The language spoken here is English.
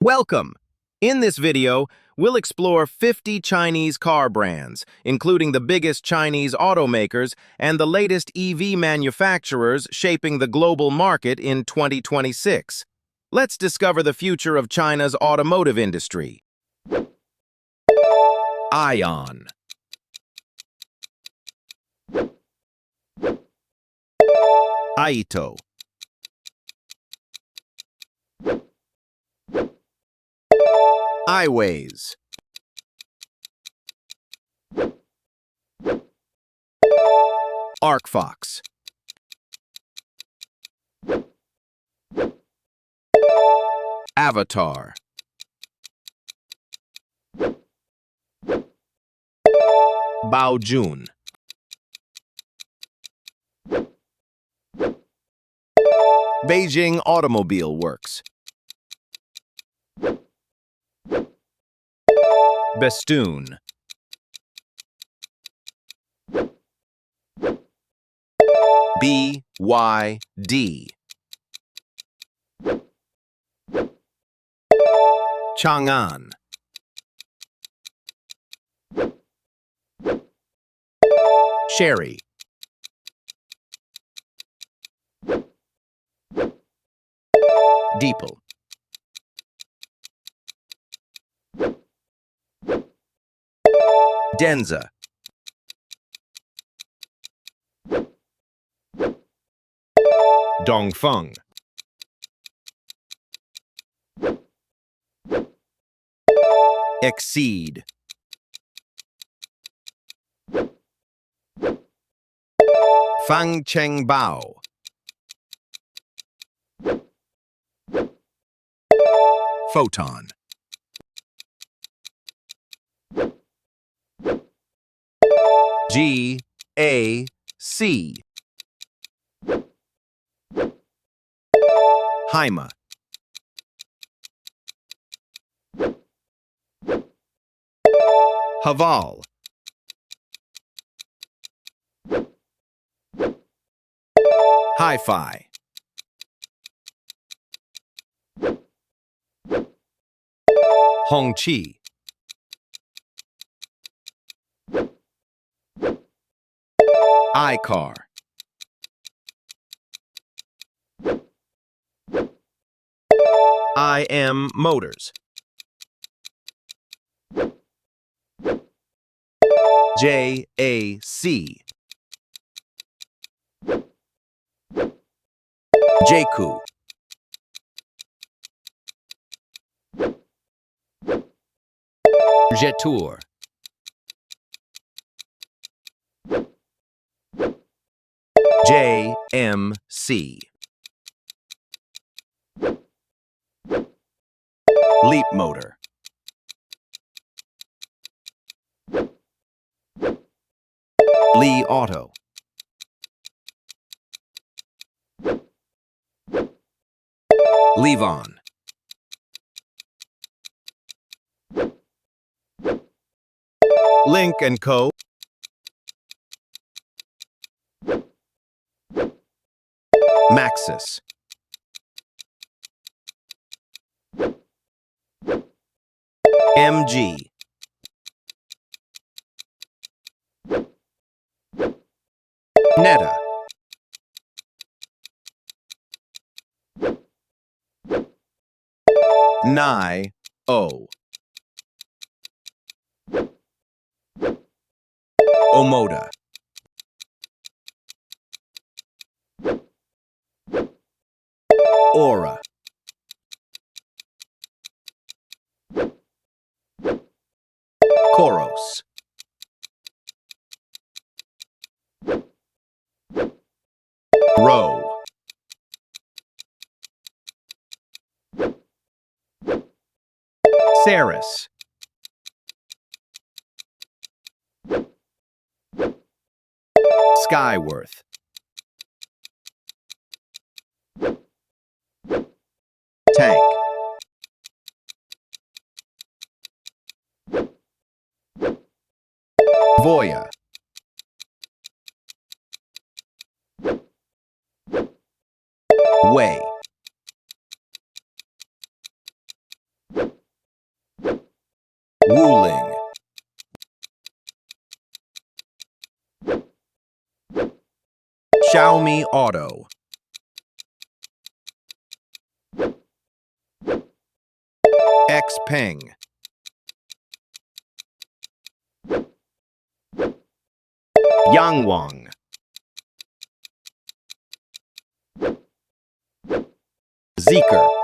Welcome! In this video, we'll explore 50 Chinese car brands, including the biggest Chinese automakers and the latest EV manufacturers shaping the global market in 2026. Let's discover the future of China's automotive industry. ION. AITO. Highways. ArcFox. Avatar. Baojun. Beijing Automobile Works. Bestoon. BYD. Changan. Chery. Deepel. Denza. Dongfeng. Exceed. Fangchengbao. Photon. GAC. Haima. Haval. Hi-Fi. Hongqi. iCar. IM Motors. JAC. Zeekr. Jetour. JMC. Leapmotor. Li Auto. Levon. Link & Co. Maxis. MG. Neta. NIO. Omoda. Aura. Koros. Row. Saris. Skyworth. Tank. Voyah. Way. Xiaomi Auto. XPeng. Yangwang. Zeekr.